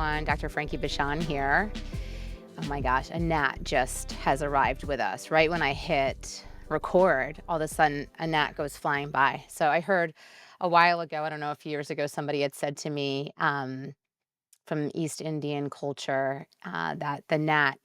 everyone. Dr. Frankie Bashan here. Oh my gosh, a gnat just has arrived with us. Right when I hit record, all of a sudden a gnat goes flying by. So I heard a while ago, I don't know, a few years ago, somebody had said to me from East Indian culture that the gnat,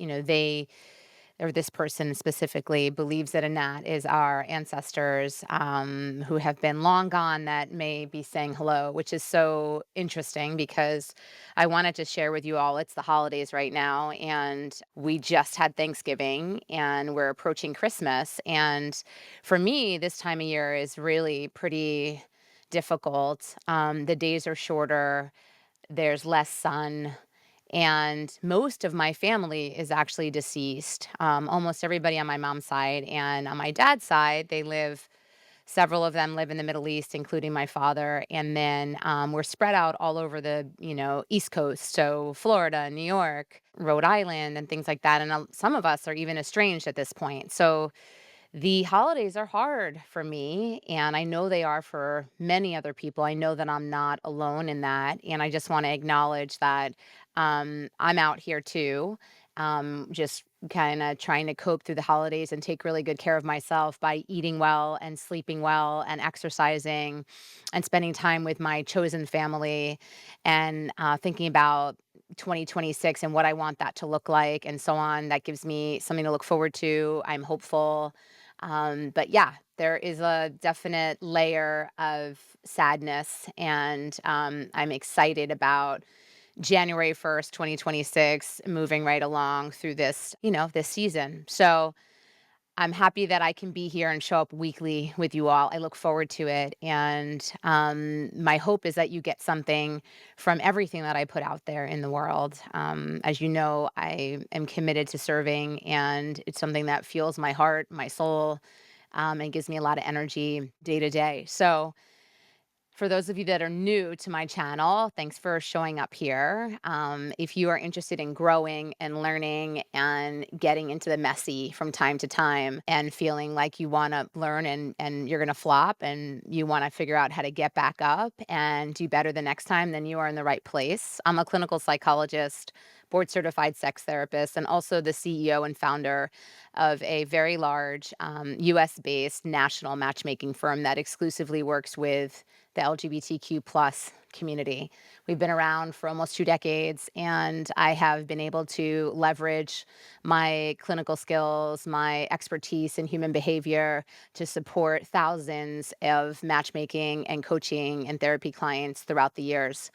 or this person specifically believes that a gnat is our ancestors who have been long gone that may be saying hello, which is so interesting because I wanted to share with you all. It's the holidays right now, and we just had Thanksgiving and we're approaching Christmas. And for me, this time of year is really pretty difficult. The days are shorter, there's less sun, and most of my family is actually deceased. Almost everybody on my mom's side, and on my dad's side, several of them live in the Middle East, including my father. And then we're spread out all over the, East Coast. So Florida, New York, Rhode Island, and things like that. And some of us are even estranged at this point. So the holidays are hard for me, and I know they are for many other people. I know that I'm not alone in that, and I just wanna acknowledge that, I'm out here too, just kinda trying to cope through the holidays and take really good care of myself by eating well and sleeping well and exercising and spending time with my chosen family and, thinking about 2026 and what I want that to look like and so on. That gives me something to look forward to. I'm hopeful. But yeah, there is a definite layer of sadness, and I'm excited about January 1st, 2026, moving right along through this season. So I'm happy that I can be here and show up weekly with you all. I look forward to it. And my hope is that you get something from everything that I put out there in the world. As you know, I am committed to serving, and it's something that fuels my heart, my soul, and gives me a lot of energy day to day. So, for those of you that are new to my channel, thanks for showing up here. If you are interested in growing and learning and getting into the messy from time to time and feeling like you want to learn and you're going to flop and you want to figure out how to get back up and do better the next time, then you are in the right place. I'm a clinical psychologist, board certified sex therapist, and also the CEO and founder of a very large US based national matchmaking firm that exclusively works with the LGBTQ plus community. We've been around for almost 2 decades, and I have been able to leverage my clinical skills, my expertise in human behavior to support thousands of matchmaking and coaching and therapy clients throughout the years.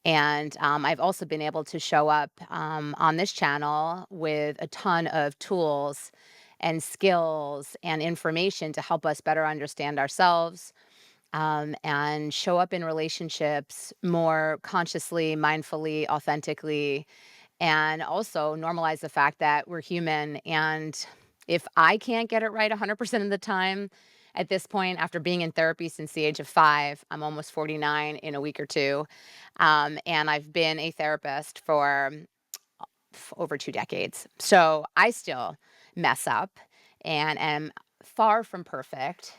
And I've also been able to show up on this channel with a ton of tools and skills and information to help us better understand ourselves, and show up in relationships more consciously, mindfully, authentically, and also normalize the fact that we're human. And if I can't get it right 100% of the time at this point, after being in therapy since the age of 5, I'm almost 49 in a week or two. And I've been a therapist for over 2 decades. So I still mess up and am far from perfect.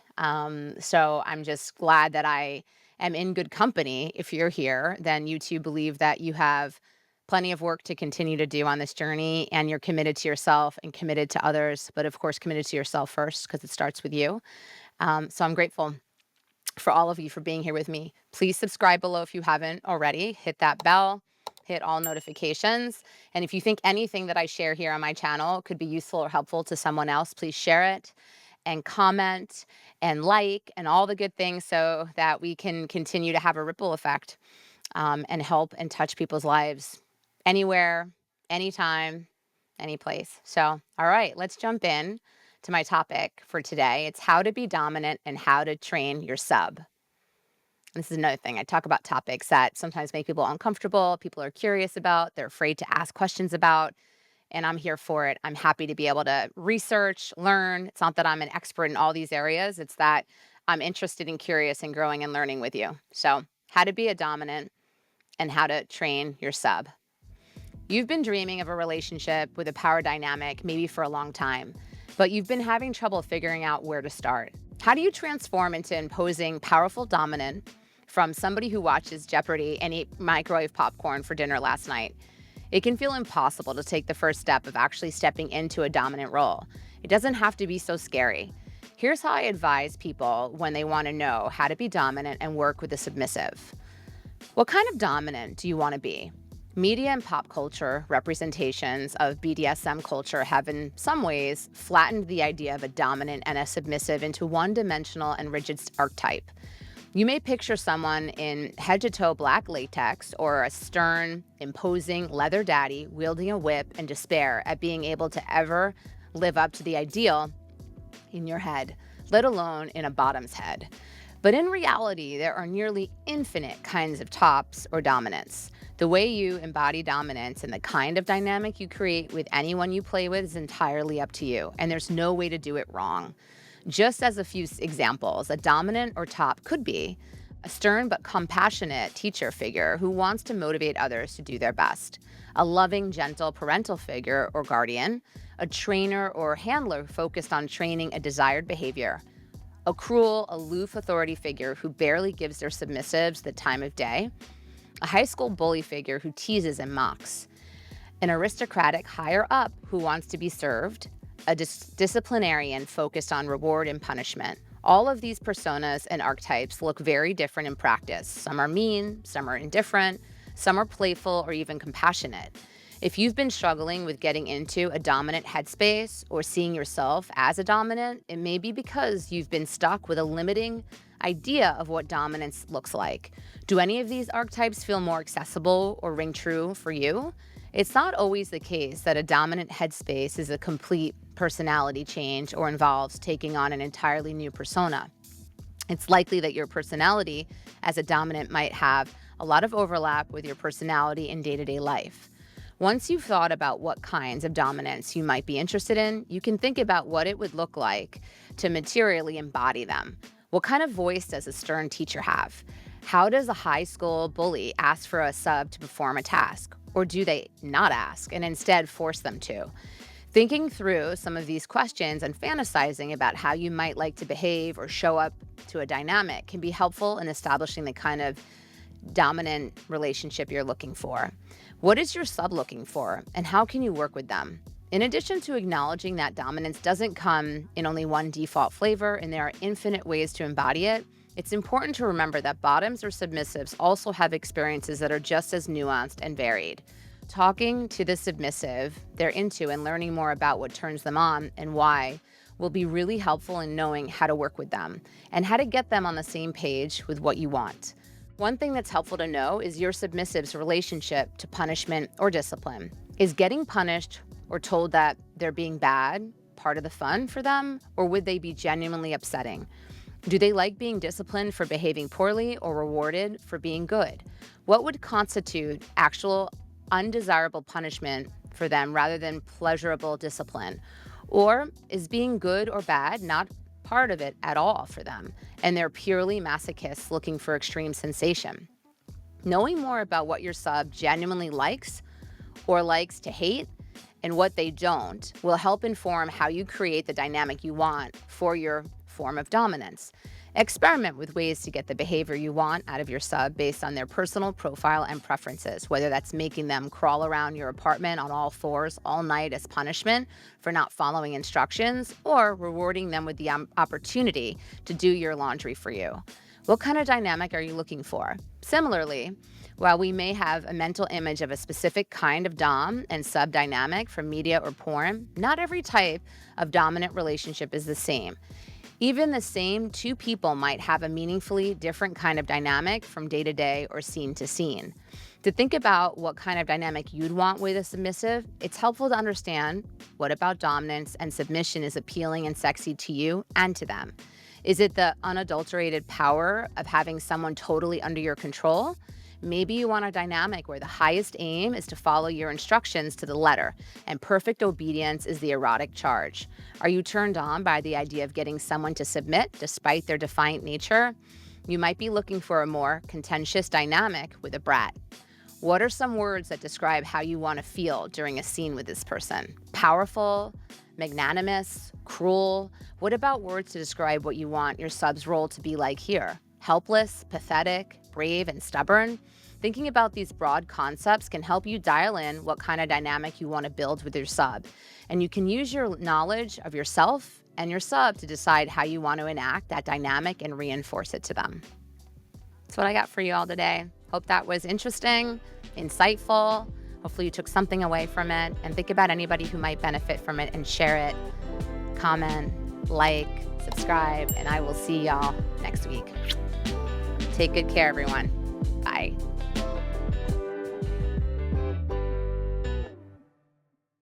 So I'm just glad that I am in good company. If you're here, then you too believe that you have plenty of work to continue to do on this journey, and you're committed to yourself and committed to others, but of course, committed to yourself first because it starts with you. So I'm grateful for all of you for being here with me. Please subscribe below if you haven't already. Hit that bell, hit all notifications. And if you think anything that I share here on my channel could be useful or helpful to someone else, please share it and comment and like and all the good things so that we can continue to have a ripple effect, and help and touch people's lives anywhere, anytime, any place. So, all right, let's jump in to my topic for today. It's how to be dominant and how to train your sub. This is another thing. I talk about topics that sometimes make people uncomfortable, people are curious about, they're afraid to ask questions about, and I'm here for it. I'm happy to be able to research, learn. It's not that I'm an expert in all these areas, it's that I'm interested and curious in growing and learning with you. So, how to be a dominant and how to train your sub. You've been dreaming of a relationship with a power dynamic maybe for a long time, but you've been having trouble figuring out where to start. How do you transform into imposing powerful dominant from somebody who watches Jeopardy and ate microwave popcorn for dinner last night. It can feel impossible to take the first step of actually stepping into a dominant role. It doesn't have to be so scary. Here's how I advise people when they want to know how to be dominant and work with a submissive. What kind of dominant do you want to be? Media and pop culture representations of BDSM culture have in some ways flattened the idea of a dominant and a submissive into one-dimensional and rigid archetype. You may picture someone in head-to-toe black latex or a stern, imposing leather daddy wielding a whip in despair at being able to ever live up to the ideal in your head, let alone in a bottom's head. But in reality, there are nearly infinite kinds of tops or dominance. The way you embody dominance and the kind of dynamic you create with anyone you play with is entirely up to you, and there's no way to do it wrong. Just as a few examples, a dominant or top could be a stern but compassionate teacher figure who wants to motivate others to do their best, a loving, gentle parental figure or guardian, a trainer or handler focused on training a desired behavior, a cruel, aloof authority figure who barely gives their submissives the time of day, a high school bully figure who teases and mocks, an aristocratic higher up who wants to be served, a disciplinarian focused on reward and punishment. All of these personas and archetypes look very different in practice. Some are mean, some are indifferent, some are playful or even compassionate. If you've been struggling with getting into a dominant headspace or seeing yourself as a dominant, it may be because you've been stuck with a limiting idea of what dominance looks like. Do any of these archetypes feel more accessible or ring true for you? It's not always the case that a dominant headspace is a complete personality change or involves taking on an entirely new persona. It's likely that your personality as a dominant might have a lot of overlap with your personality in day-to-day life. Once you've thought about what kinds of dominance you might be interested in, you can think about what it would look like to materially embody them. What kind of voice does a stern teacher have? How does a high school bully ask for a sub to perform a task? Or do they not ask and instead force them to? Thinking through some of these questions and fantasizing about how you might like to behave or show up to a dynamic can be helpful in establishing the kind of dominant relationship you're looking for. What is your sub looking for, and how can you work with them? In addition to acknowledging that dominance doesn't come in only one default flavor and there are infinite ways to embody it, it's important to remember that bottoms or submissives also have experiences that are just as nuanced and varied. Talking to the submissive they're into and learning more about what turns them on and why will be really helpful in knowing how to work with them and how to get them on the same page with what you want. One thing that's helpful to know is your submissive's relationship to punishment or discipline. Is getting punished or told that they're being bad part of the fun for them, or would they be genuinely upsetting? Do they like being disciplined for behaving poorly or rewarded for being good? What would constitute actual undesirable punishment for them rather than pleasurable discipline? Or is being good or bad not part of it at all for them, and they're purely masochists looking for extreme sensation? Knowing more about what your sub genuinely likes or likes to hate and what they don't will help inform how you create the dynamic you want for your form of dominance. Experiment with ways to get the behavior you want out of your sub based on their personal profile and preferences, whether that's making them crawl around your apartment on all fours all night as punishment for not following instructions, or rewarding them with the opportunity to do your laundry for you. What kind of dynamic are you looking for? Similarly, while we may have a mental image of a specific kind of dom and sub dynamic from media or porn, not every type of dominant relationship is the same. Even the same two people might have a meaningfully different kind of dynamic from day to day or scene to scene. To think about what kind of dynamic you'd want with a submissive, it's helpful to understand what about dominance and submission is appealing and sexy to you and to them. Is it the unadulterated power of having someone totally under your control? Maybe you want a dynamic where the highest aim is to follow your instructions to the letter, and perfect obedience is the erotic charge. Are you turned on by the idea of getting someone to submit despite their defiant nature? You might be looking for a more contentious dynamic with a brat. What are some words that describe how you want to feel during a scene with this person? Powerful, magnanimous, cruel? What about words to describe what you want your sub's role to be like here? Helpless, pathetic, brave, and stubborn, thinking about these broad concepts can help you dial in what kind of dynamic you want to build with your sub. And you can use your knowledge of yourself and your sub to decide how you want to enact that dynamic and reinforce it to them. That's what I got for you all today. Hope that was interesting, insightful. Hopefully you took something away from it, and think about anybody who might benefit from it and share it. Comment, like, subscribe, and I will see y'all next week. Take good care, everyone.